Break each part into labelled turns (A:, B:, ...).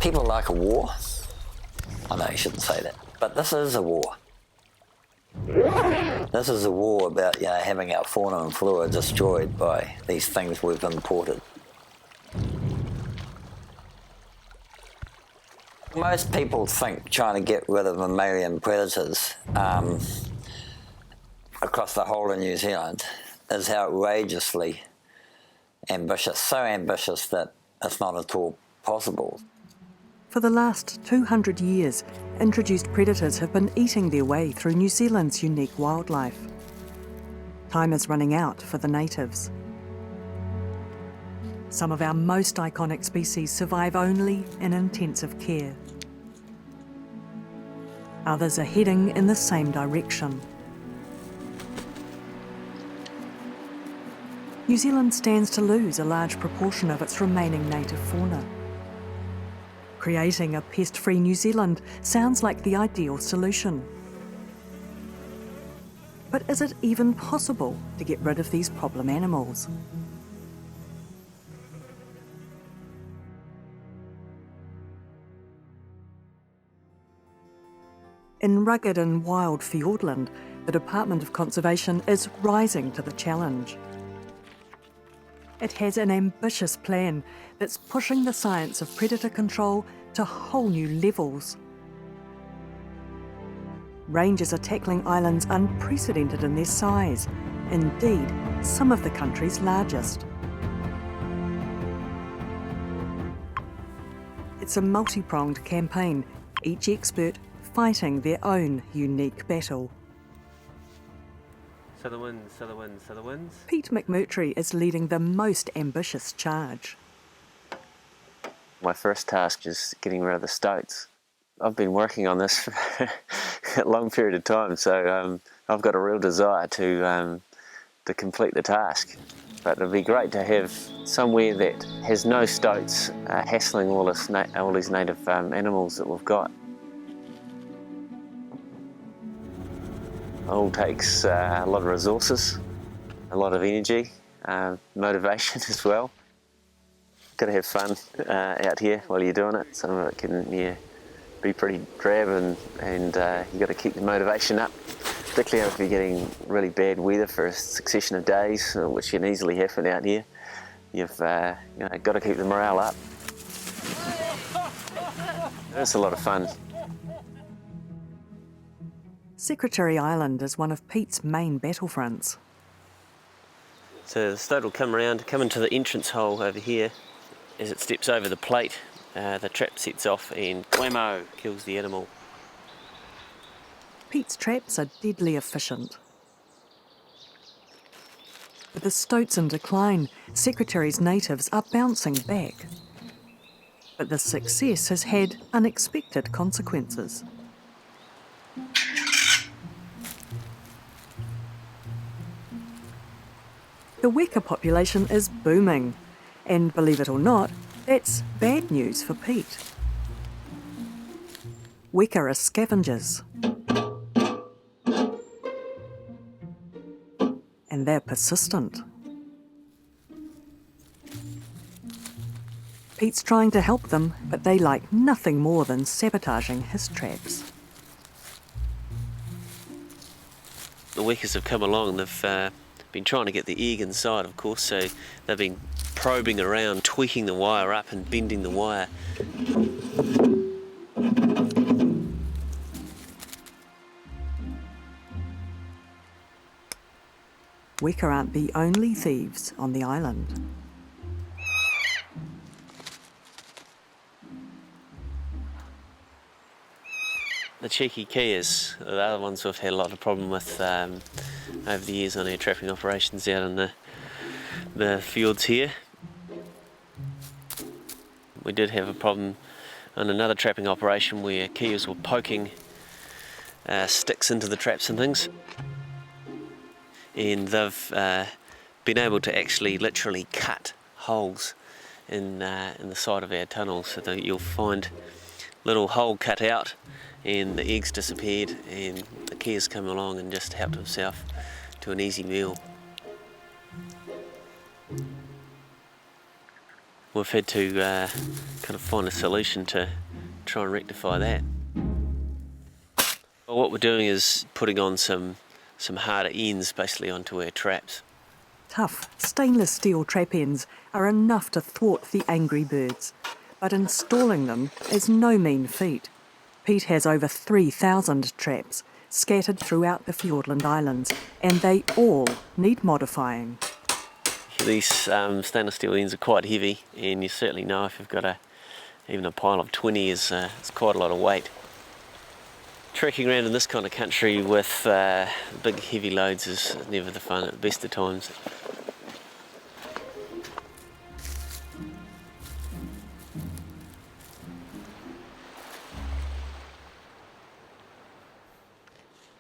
A: People like a war. I know you shouldn't say that, but this is a war. This is a war about, having our fauna and flora destroyed by these things we've imported. Most people think trying to get rid of mammalian predators across the whole of New Zealand is outrageously ambitious, so ambitious that it's not at all possible.
B: For the last 200 years, introduced predators have been eating their way through New Zealand's unique wildlife. Time is running out for the natives. Some of our most iconic species survive only in intensive care. Others are heading in the same direction. New Zealand stands to lose a large proportion of its remaining native fauna. Creating a pest-free New Zealand sounds like the ideal solution. But is it even possible to get rid of these problem animals? In rugged and wild Fiordland, the Department of Conservation is rising to the challenge. It has an ambitious plan that's pushing the science of predator control to whole new levels. Rangers are tackling islands unprecedented in their size, indeed, some of the country's largest. It's a multi-pronged campaign, each expert fighting their own unique battle.
C: So the winds.
B: Pete McMurtry is leading the most ambitious charge.
C: My first task is getting rid of the stoats. I've been working on this for a long period of time, so I've got a real desire to complete the task. But it'd be great to have somewhere that has no stoats hassling all these native animals that we've got. It all takes a lot of resources, a lot of energy, motivation as well. Got to have fun out here while you're doing it. Some of it can be pretty drab, and you got to keep the motivation up, particularly if you're getting really bad weather for a succession of days, which can easily happen out here. You've got to keep the morale up. It's a lot of fun.
B: Secretary Island is one of Pete's main battlefronts.
C: So the stoat will come into the entrance hole over here. As it steps over the plate, the trap sets off and whammo, kills the animal.
B: Pete's traps are deadly efficient. With the stoats in decline, Secretary's natives are bouncing back. But the success has had unexpected consequences. The weka population is booming, and believe it or not, that's bad news for Pete. Weka are scavengers, and they're persistent. Pete's trying to help them, but they like nothing more than sabotaging his traps.
C: The wekas have come along. They've been trying to get the egg inside, of course, so they've been probing around, tweaking the wire up and bending the wire.
B: Weka aren't the only thieves on the island.
C: The cheeky keas are the other ones we've had a lot of problem with over the years on our trapping operations out in the fjords here. We did have a problem on another trapping operation where keas were poking sticks into the traps and things, and they've been able to actually literally cut holes in the side of our tunnel, so that you'll find little hole cut out and the eggs disappeared, and the kea's come along and just helped himself to an easy meal. we've had to kind of find a solution to try and rectify that. Well, what we're doing is putting on some harder ends basically onto our traps.
B: Tough stainless steel trap ends are enough to thwart the angry birds, but installing them is no mean feat. Pete has over 3,000 traps scattered throughout the Fiordland Islands, and they all need modifying.
C: These stainless steel ends are quite heavy, and you certainly know if you've got even a pile of 20 is quite a lot of weight. Trekking around in this kind of country with big heavy loads is never the fun at the best of times.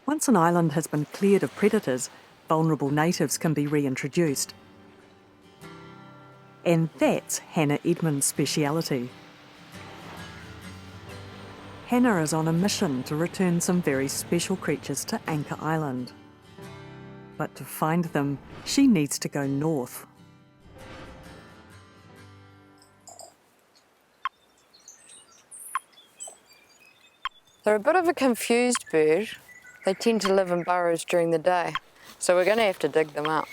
B: Once an island has been cleared of predators, vulnerable natives can be reintroduced. And that's Hannah Edmonds' speciality. Hannah is on a mission to return some very special creatures to Anchor Island. But to find them, she needs to go north.
D: They're a bit of a confused bird. They tend to live in burrows during the day, so we're going to have to dig them up.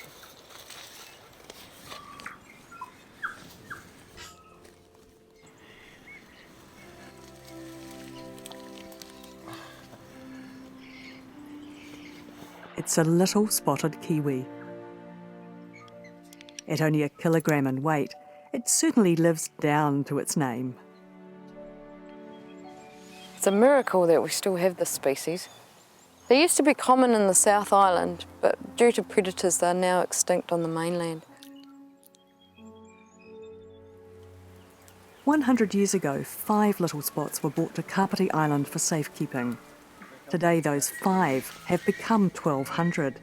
B: It's a little spotted kiwi. At only 1 kilogram in weight, it certainly lives down to its name.
D: It's a miracle that we still have this species. They used to be common in the South Island, but due to predators they're now extinct on the mainland.
B: 100 years ago, 5 little spots were brought to Kapiti Island for safekeeping. Today those 5 have become 1,200.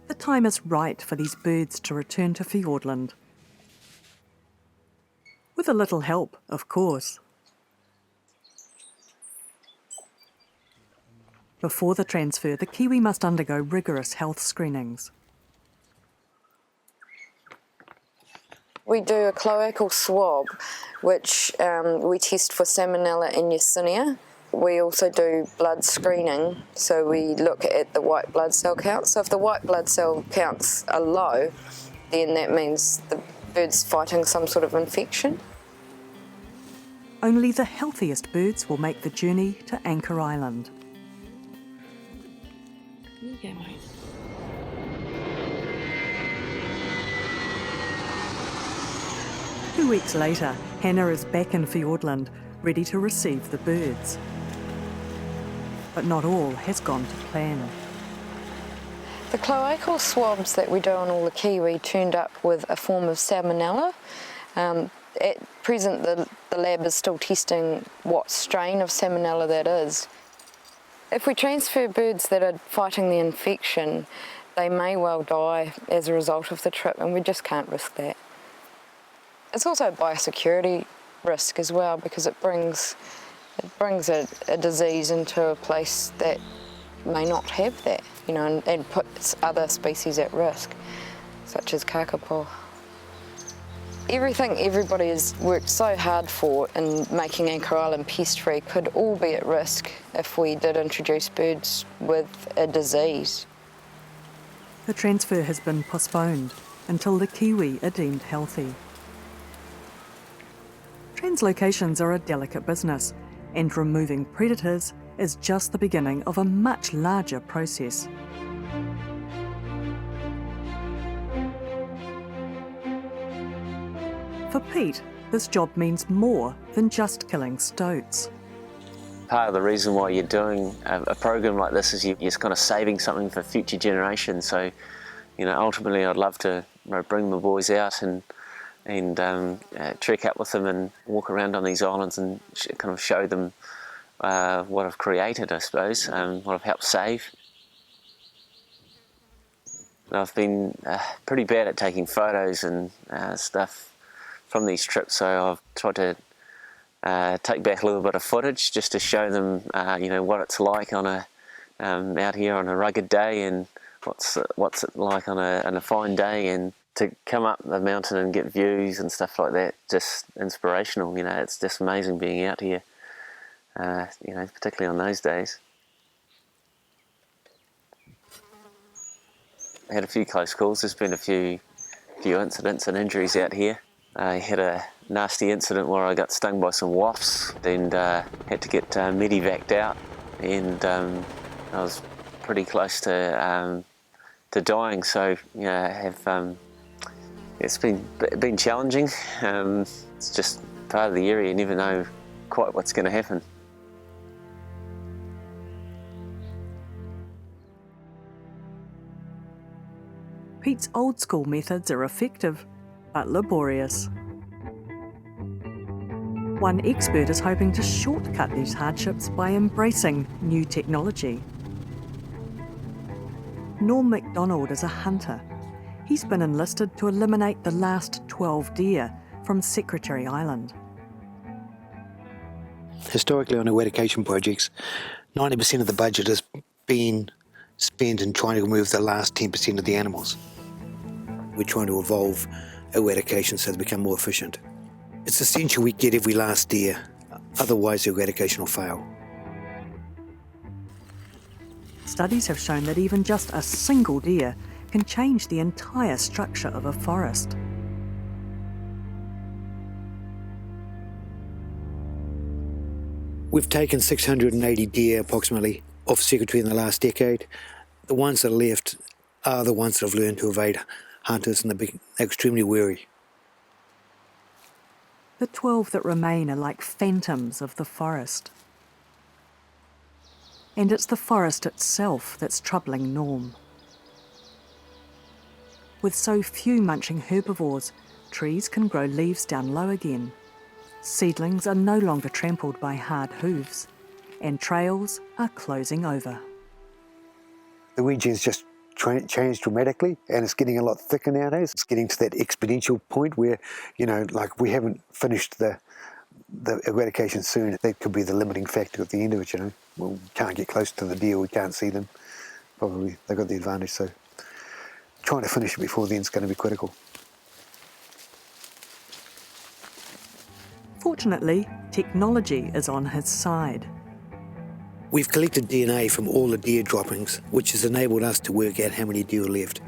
B: The time is right for these birds to return to Fiordland. With a little help, of course. Before the transfer, the kiwi must undergo rigorous health screenings.
D: We do a cloacal swab, which we test for Salmonella and Yersinia. We also do blood screening, so we look at the white blood cell count. So if the white blood cell counts are low, then that means the bird's fighting some sort of infection.
B: Only the healthiest birds will make the journey to Anchor Island.
D: Yeah, mate.
B: Two weeks later, Hannah is back in Fiordland, ready to receive the birds. But not all has gone to plan.
D: The cloacal swabs that we do on all the kiwi turned up with a form of Salmonella. At present, the lab is still testing what strain of Salmonella that is. If we transfer birds that are fighting the infection, they may well die as a result of the trip, and we just can't risk that. It's also a biosecurity risk as well, because it brings a disease into a place that may not have that, you know, and puts other species at risk, such as kakapo. Everything everybody has worked so hard for in making Anchor Island pest-free could all be at risk if we did introduce birds with a disease.
B: The transfer has been postponed until the kiwi are deemed healthy. Translocations are a delicate business, and removing predators is just the beginning of a much larger process. For Pete, this job means more than just killing stoats.
C: Part of the reason why you're doing a program like this is you're kind of saving something for future generations. So, you know, ultimately I'd love to bring my boys out and trek up with them and walk around on these islands and kind of show them what I've created, I suppose, what I've helped save. And I've been pretty bad at taking photos and stuff from these trips, so I've tried to take back a little bit of footage just to show them, you know, what it's like on out here on a rugged day and what's it like on a fine day, and to come up the mountain and get views and stuff like that, just inspirational. You know, it's just amazing being out here. You know, particularly on those days. I had a few close calls. There's been a few incidents and injuries out here. I had a nasty incident where I got stung by some wasps and had to get medevaced out, and I was pretty close to dying. So you know, it's been challenging. It's just part of the area. You never know quite what's going to happen.
B: Pete's old school methods are effective, but laborious. One expert is hoping to shortcut these hardships by embracing new technology. Norm MacDonald is a hunter. He's been enlisted to eliminate the last 12 deer from Secretary Island.
E: Historically, on eradication projects, 90% of the budget has been spent in trying to remove the last 10% of the animals. We're trying to evolve eradication so they become more efficient. It's essential we get every last deer, otherwise eradication will fail.
B: Studies have shown that even just a single deer can change the entire structure of a forest.
E: We've taken 680 deer approximately off Secretary in the last decade. The ones that are left are the ones that have learned to evade hunters, and they're extremely wary.
B: The 12 that remain are like phantoms of the forest. And it's the forest itself that's troubling Norm. With so few munching herbivores, trees can grow leaves down low again. Seedlings are no longer trampled by hard hooves, and trails are closing over.
E: The region's just changed dramatically, and it's getting a lot thicker nowadays. It's getting to that exponential point where, you know, like we haven't finished the eradication soon. That could be the limiting factor at the end of it, you know. We can't get close to the deer, we can't see them. Probably they've got the advantage, so trying to finish it before then is going to be critical.
B: Fortunately, technology is on his side.
E: We've collected DNA from all the deer droppings, which has enabled us to work out how many deer are left.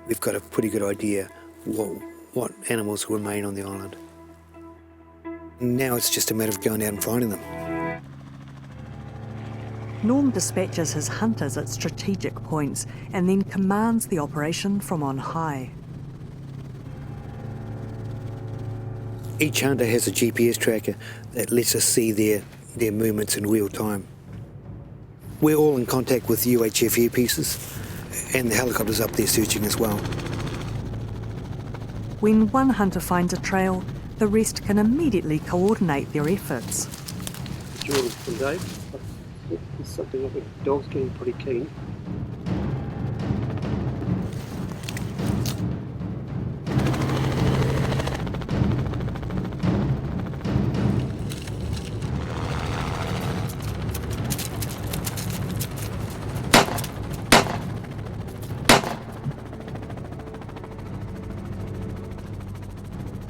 E: We've got a pretty good idea what animals remain on the island. Now it's just a matter of going out and finding them.
B: Norm dispatches his hunters at strategic points and then commands the operation from on high.
E: Each hunter has a GPS tracker that lets us see their movements in real time. We're all in contact with UHF earpieces, and the helicopter's up there searching as well.
B: When one hunter finds a trail, the rest can immediately coordinate their efforts.
F: Jordan from Dave. It's something I think the dog's getting pretty keen.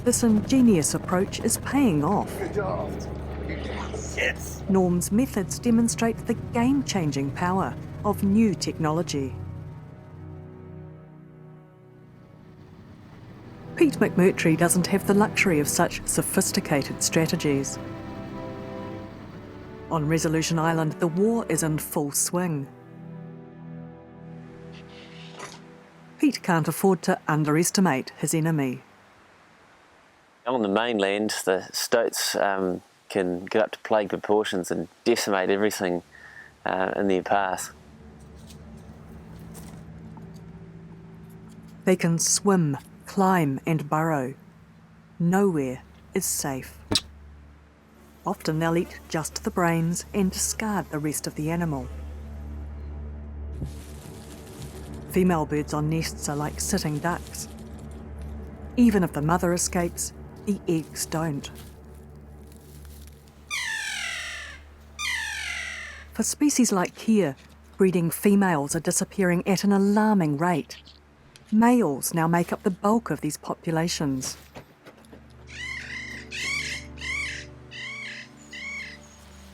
B: This ingenious approach is paying off.
F: Yes.
B: Norm's methods demonstrate the game-changing power of new technology. Pete McMurtry doesn't have the luxury of such sophisticated strategies. On Resolution Island, the war is in full swing. Pete can't afford to underestimate his enemy.
C: On the mainland, the stoats can get up to plague proportions and decimate everything in their path.
B: They can swim, climb and burrow. Nowhere is safe. Often they'll eat just the brains and discard the rest of the animal. Female birds on nests are like sitting ducks. Even if the mother escapes, the eggs don't. For species like Kia, breeding females are disappearing at an alarming rate. Males now make up the bulk of these populations.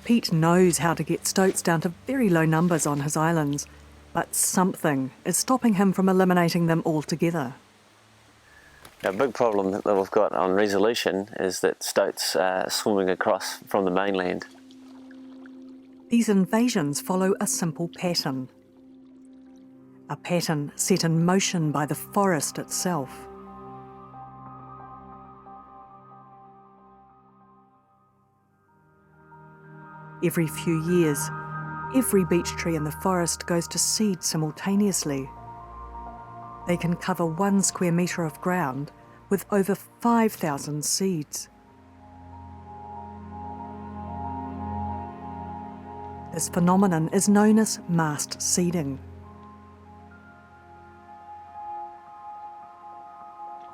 B: Pete knows how to get stoats down to very low numbers on his islands, but something is stopping him from eliminating them altogether.
C: A big problem that we've got on Resolution is that stoats are swimming across from the mainland.
B: These invasions follow a simple pattern. A pattern set in motion by the forest itself. Every few years, every beech tree in the forest goes to seed simultaneously. They can cover 1 square metre of ground with over 5,000 seeds. This phenomenon is known as massed seeding.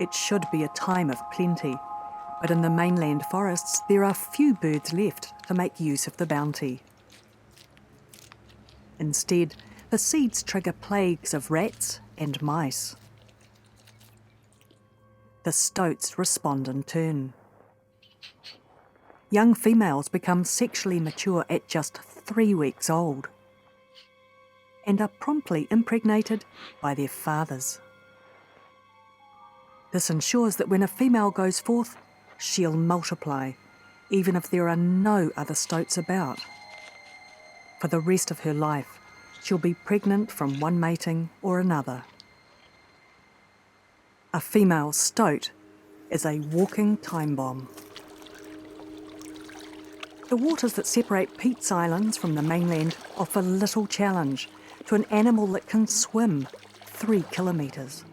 B: It should be a time of plenty, but in the mainland forests there are few birds left to make use of the bounty. Instead, the seeds trigger plagues of rats and mice. The stoats respond in turn. Young females become sexually mature at just 3 weeks old and are promptly impregnated by their fathers. This ensures that when a female goes forth, she'll multiply, even if there are no other stoats about. For the rest of her life, she'll be pregnant from one mating or another. A female stoat is a walking time bomb. The waters that separate Pete's Islands from the mainland offer little challenge to an animal that can swim 3 kilometres.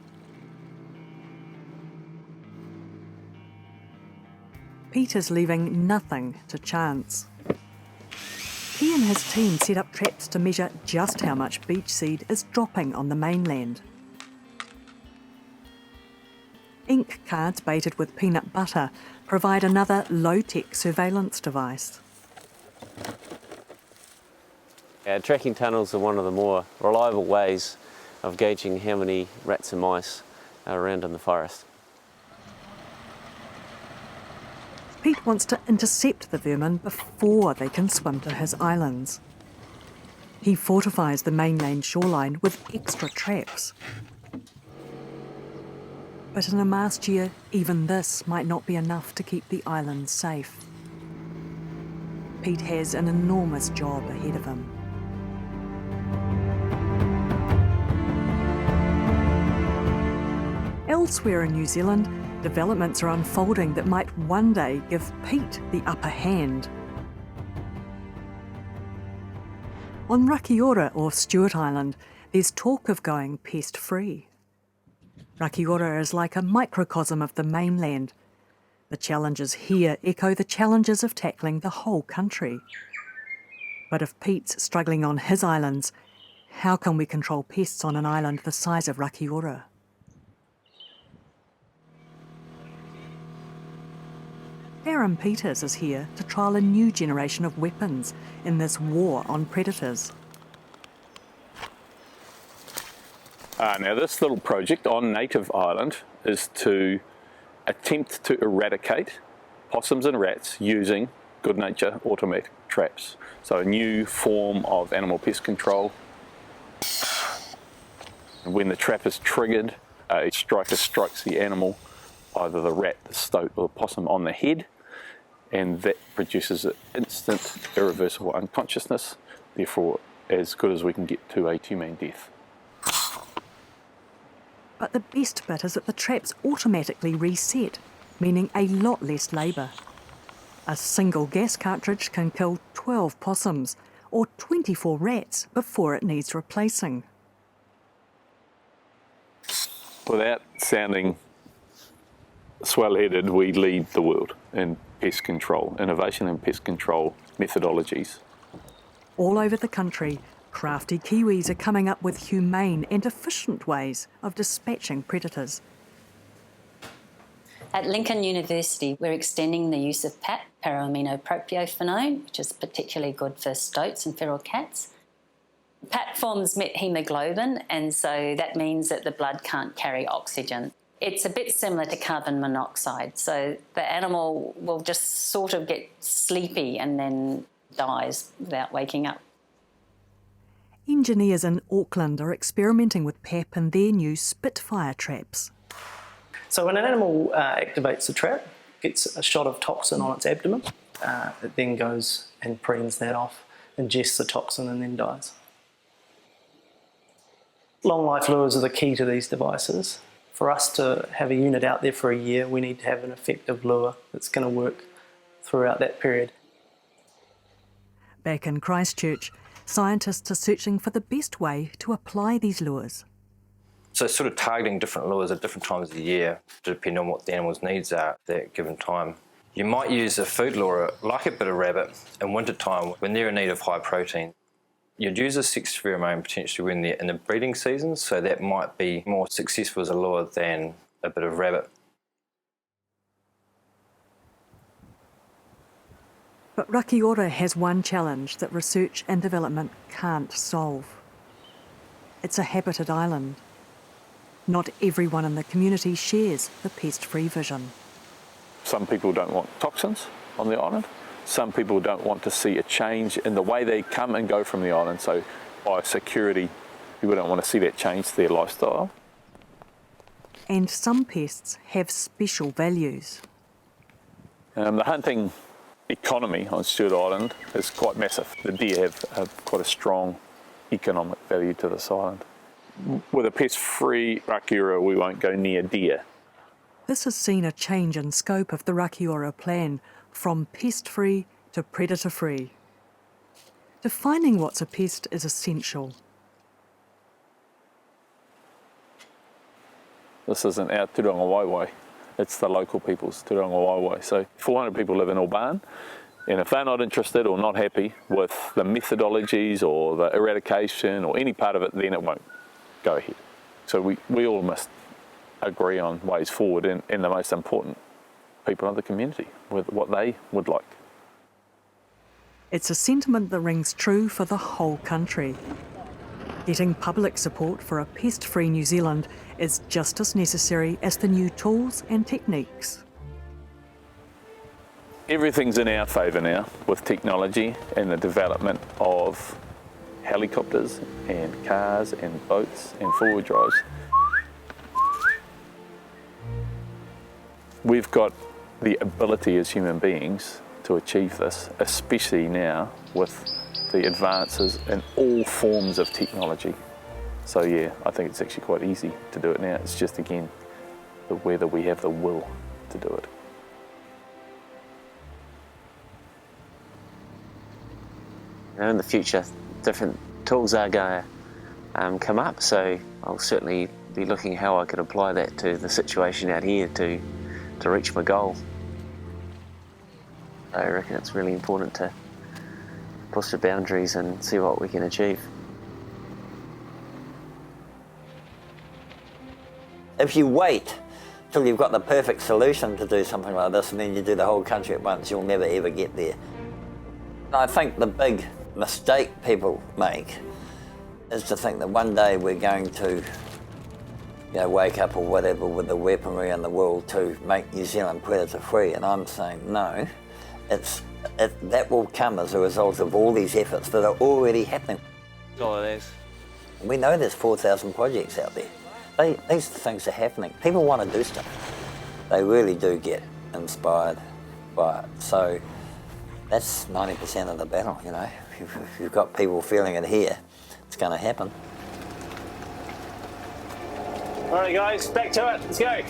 B: Pete is leaving nothing to chance. He and his team set up traps to measure just how much beech seed is dropping on the mainland. Ink cards baited with peanut butter provide another low-tech surveillance device.
C: Tracking tunnels are one of the more reliable ways of gauging how many rats and mice are around in the forest.
B: Pete wants to intercept the vermin before they can swim to his islands. He fortifies the mainland shoreline with extra traps. But in a mast year, even this might not be enough to keep the islands safe. Pete has an enormous job ahead of him. Elsewhere in New Zealand, developments are unfolding that might one day give Pete the upper hand. On Rakiura or Stewart Island, there's talk of going pest-free. Rakiura is like a microcosm of the mainland. The challenges here echo the challenges of tackling the whole country. But if Pete's struggling on his islands, how can we control pests on an island the size of Rakiura? Aaron Peters is here to trial a new generation of weapons in this war on predators.
G: Now this little project on Native Island is to attempt to eradicate possums and rats using good nature automatic traps. So a new form of animal pest control. And when the trap is triggered, a striker strikes the animal, either the rat, the stoat or the possum on the head, and that produces an instant irreversible unconsciousness, therefore as good as we can get to a humane death.
B: But the best bit is that the traps automatically reset, meaning a lot less labour. A single gas cartridge can kill 12 possums or 24 rats before it needs replacing.
G: Without sounding swell-headed, we lead the world in pest control, innovation in pest control methodologies.
B: All over the country, crafty Kiwis are coming up with humane and efficient ways of dispatching predators.
H: At Lincoln University, we're extending the use of PAP, para-aminopropionate, which is particularly good for stoats and feral cats. PAP Fat forms hemoglobin, and so that means that the blood can't carry oxygen. It's a bit similar to carbon monoxide, so the animal will just sort of get sleepy and then dies without waking up.
B: Engineers in Auckland are experimenting with PEP and their new Spitfire traps.
F: So when an animal activates the trap, gets a shot of toxin on its abdomen, it then goes and preens that off, ingests the toxin and then dies. Long life lures are the key to these devices. For us to have a unit out there for a year, we need to have an effective lure that's going to work throughout that period.
B: Back in Christchurch, scientists are searching for the best way to apply these lures.
I: So sort of targeting different lures at different times of the year to depend on what the animal's needs are at that given time. You might use a food lure like a bit of rabbit in winter time when they're in need of high protein. You'd use a sex pheromone potentially when they're in the breeding season, so that might be more successful as a lure than a bit of rabbit.
B: But Rakiora has one challenge that research and development can't solve. It's a habitat island. Not everyone in the community shares the pest-free vision.
G: Some people don't want toxins on the island. Some people don't want to see a change in the way they come and go from the island. So biosecurity, people don't want to see that change to their lifestyle.
B: And some pests have special values.
G: The hunting economy on Stewart Island is quite massive. The deer have quite a strong economic value to this island. With a pest-free Rakiora, we won't go near deer.
B: This has seen a change in scope of the Rakiora plan, from pest-free to predator-free. Defining what's a pest is essential.
G: This isn't our Turanga Waiwai, it's the local people's Turanga Waiwai. So 400 people live in Alban, and if they're not interested or not happy with the methodologies or the eradication or any part of it, then it won't go ahead. So we all must agree on ways forward, and the most important people of the community with what they would like.
B: It's a sentiment that rings true for the whole country. Getting public support for a pest-free New Zealand is just as necessary as the new tools and techniques.
G: Everything's in our favour now with technology and the development of helicopters and cars and boats and four-wheel drives. We've got the ability as human beings to achieve this, especially now with the advances in all forms of technology. So yeah, I think it's actually quite easy to do it now. It's just, again, whether we have the will to do it.
C: You know, in the future, different tools are going to come up, so I'll certainly be looking how I could apply that to the situation out here to reach my goal. I reckon it's really important to push the boundaries and see what we can achieve.
A: If you wait till you've got the perfect solution to do something like this and then you do the whole country at once, you'll never ever get there. I think the big mistake people make is to think that one day we're going to wake up or whatever with the weaponry in the world to make New Zealand predator-free, and I'm saying no. That will come as a result of all these efforts that are already happening.
C: Oh, it is.
A: We know there's 4,000 projects out there. These things are happening. People want to do stuff. They really do get inspired by it. So that's 90% of the battle, you know. If you've got people feeling it here, it's going to happen.
C: All right, guys, back to it. Let's go.